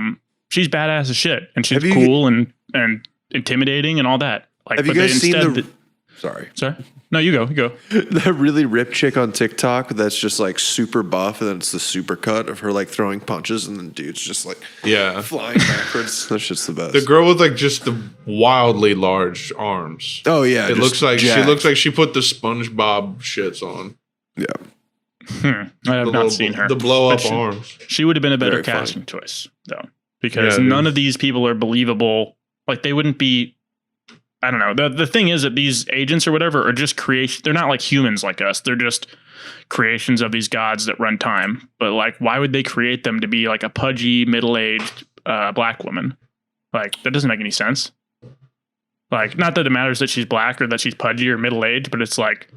She's badass as shit, and she's cool and intimidating and all that. Like, have you guys seen the? Sorry. No, you go. That really ripped chick on TikTok that's just like super buff, and then it's the super cut of her like throwing punches, and then dude's just like flying backwards. That's just the best. The girl with like just the wildly large arms. Oh yeah, it looks like jacked. She looks like she put the SpongeBob shits on. Yeah. I have not seen her. The blow up arms. She would have been a better casting choice though, because none of these people are believable. Like they wouldn't be. I don't know. The thing is that these agents or whatever are just creation. They're not like humans like us. They're just creations of these gods that run time. But like, why would they create them to be like a pudgy, middle-aged black woman? Like, that doesn't make any sense. Like, not that it matters that she's black or that she's pudgy or middle-aged, but it's like,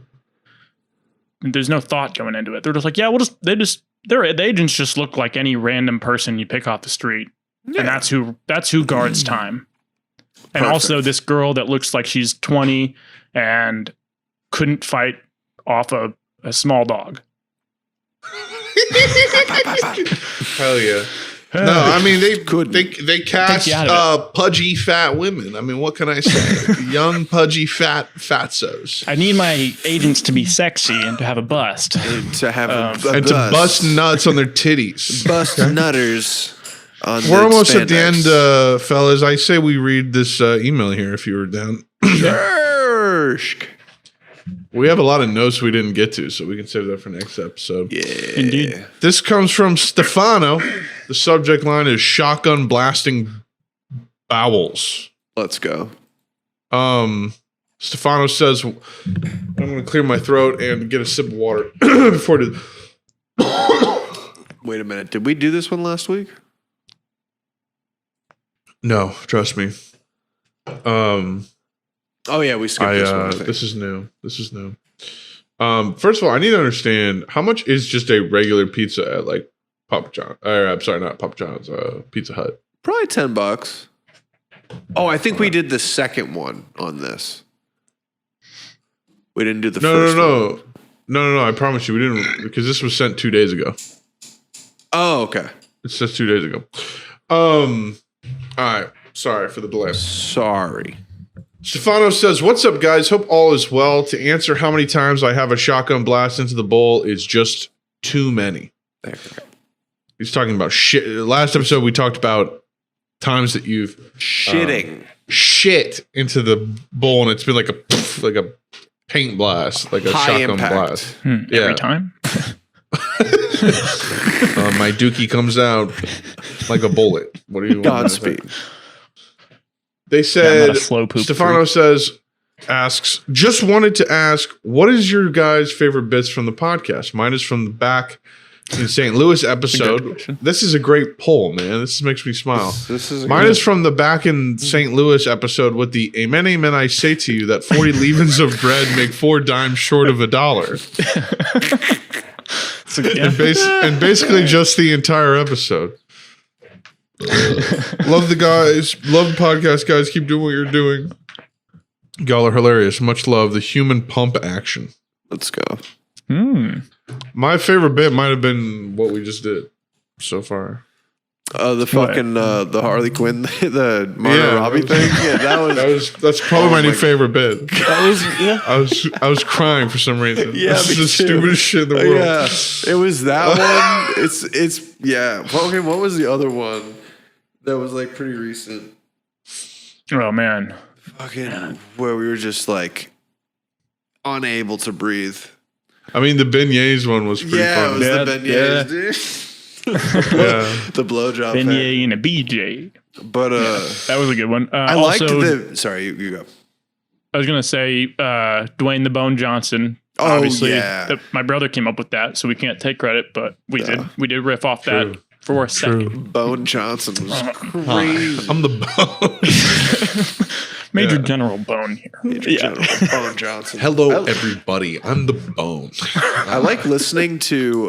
there's no thought going into it. They're just like, yeah, the agents just look like any random person you pick off the street. Yeah. And that's who guards time. And also this girl that looks like she's 20 and couldn't fight off a small dog. Hell yeah. No, I mean they cast pudgy fat women. I mean, what can I say? Young pudgy fatsos. I need my agents to be sexy and to have a bust. And to have and to bust nuts on their titties. Bust nutters. We're almost at the end, fellas. I say we read this email here if you were down. We have a lot of notes we didn't get to, so we can save that for next episode. Yeah. Indeed. This comes from Stefano. The subject line is shotgun blasting bowels. Let's go. Stefano says, I'm going to clear my throat and get a sip of water before the. Wait a minute. Did we do this one last week? No, trust me. Oh yeah, we skipped this one. This is new. First of all, I need to understand how much is just a regular pizza at like Papa John. I'm sorry, not Papa John's. Pizza Hut. Probably $10. Oh, I think we did the second one on this. We didn't do the first one. No. I promise you, we didn't, because this was sent 2 days ago. Oh, okay. It says 2 days ago. All right. Sorry for the delay. Sorry. Stefano says, "What's up, guys? Hope all is well. To answer how many times I have a shotgun blast into the bowl is just too many." He's talking about shit. Last episode, we talked about times that you've shit into the bowl, and it's been like a paint blast, like a high shotgun impact blast. Every time. My dookie comes out like a bullet. What do you want? Godspeed. They said, slow poop Stefano asks, just wanted to ask, what is your guys' favorite bits from the podcast? Mine is from the back in St. Louis episode. This is a great poll, man. This makes me smile. Mine is from the back in St. Louis episode with the amen, amen, I say to you that 40 leavings of bread make 4 dimes short of $1. And basically just the entire episode. Love the guys. Love the podcast, guys. Keep doing what you're doing. Y'all are hilarious. Much love. The human pump action. Let's go. My favorite bit might have been what we just did so far. The fucking the Harley Quinn, the Margot Robbie thing. Yeah, that's probably my new favorite bit. That was I was crying for some reason. Yeah, this is the stupidest shit in the world. Yeah, it was that one. It's yeah. Okay, what was the other one that was like pretty recent? Oh man, fucking where we were just like unable to breathe. I mean, the beignets one was pretty fun. Yeah, it was the beignets, dude. The blowjob beignet and a BJ. But that was a good one. I liked the. Sorry, you go. I was gonna say Dwayne the Bone Johnson. Oh, obviously, yeah. My brother came up with that, so we can't take credit, but we did. We did riff off that for a second. Bone Johnson was crazy. I'm the Bone. Major General Bone here. General Bone Johnson. Hello, everybody. I'm the Bone. I like listening to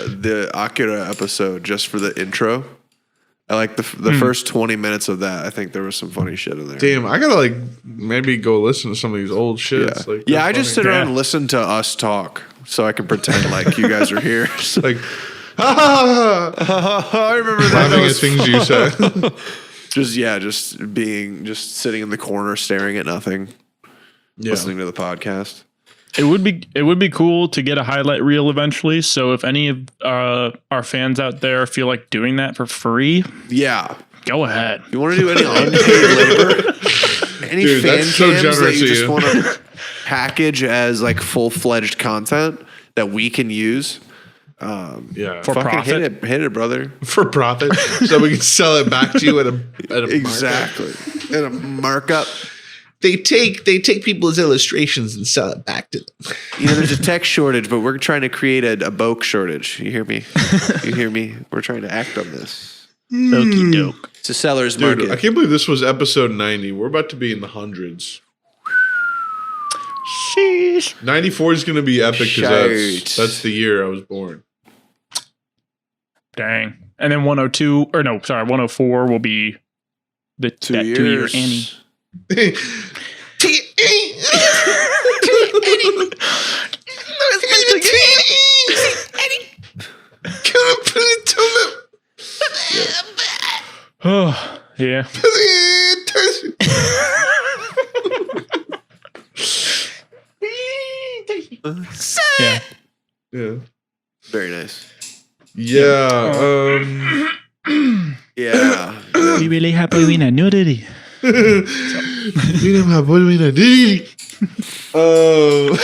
the Akira episode just for the intro. I like the first 20 minutes of that. I think there was some funny shit in there. Damn, I gotta like maybe go listen to some of these old shits. I just sit around and listen to us talk so I can pretend like you guys are here. Like, I remember that. Laughing at things you said. just sitting in the corner staring at nothing, listening to the podcast. It would be cool to get a highlight reel eventually. So if any of our fans out there feel like doing that for free, go ahead. You want to do any unpaid labor? Any fan cams that you just want to package as like full-fledged content that we can use? For profit. Hit it, brother. For profit, so we can sell it back to you at a exactly at a markup. They take people's illustrations and sell it back to them. There's a tech shortage, but we're trying to create a Boke shortage. You hear me? We're trying to act on this. Okie doke. It's a seller's market. I can't believe this was episode 90. We're about to be in the hundreds. Sheesh. 94 is going to be epic because that's the year I was born. Dang. And then 104 will be the 2 year Annie. Oh, yeah. Yeah. Very nice. Yeah. Yeah. We really happy with a nudity. Oh.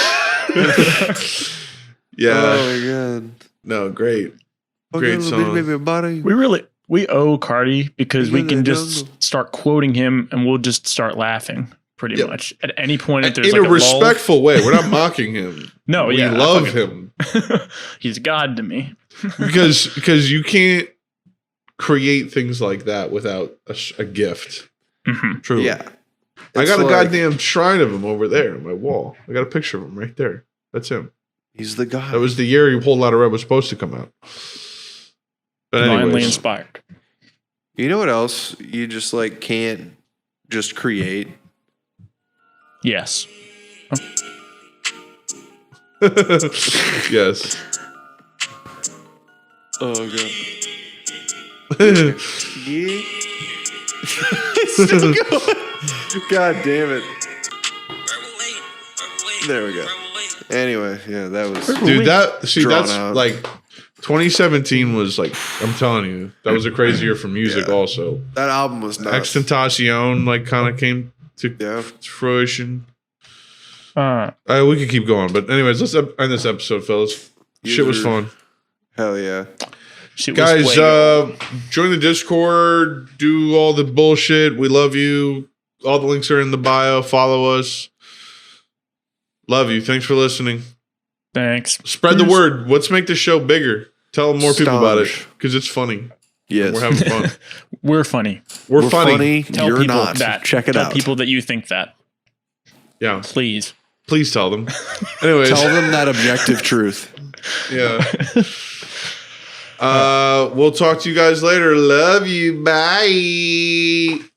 Yeah. Oh my god. No, great. Great song. We owe Cardi because we can just start quoting him and we'll just start laughing pretty much. At any point, if there's in like a respectful way. We're not mocking him. No, we love him. He's God to me. because you can't create things like that without a gift. Mm-hmm. Truly. Yeah. I got a goddamn shrine of him over there on my wall. I got a picture of him right there. That's him. He's the guy. That was the year Whole Lotta Red was supposed to come out. But Divinely inspired. You know what else you just like can't just create? Yes. Yes. Oh god. Still going. God damn it. There we go. Anyway, yeah, that was dude. That's out. like 2017 was like, I'm telling you, that was a crazy year for music. Yeah. Also, that album was nuts. Extentacion like kind of came to fruition. We could keep going, but anyways, let's end this episode, fellas. Shit was fun. Hell yeah. Guys, join the Discord, do all the bullshit. We love you. All the links are in the bio. Follow us. Love you. Thanks for listening. Thanks. Spread the word. Let's make this show bigger. Tell more people about it because it's funny. Yes. We're having fun. We're funny. We're funny. Tell You're people not. that. Check it out. Tell people that you think that. Yeah. Please. Please tell them. Anyways. Tell them that objective truth. Yeah. We'll talk to you guys later. Love you. Bye.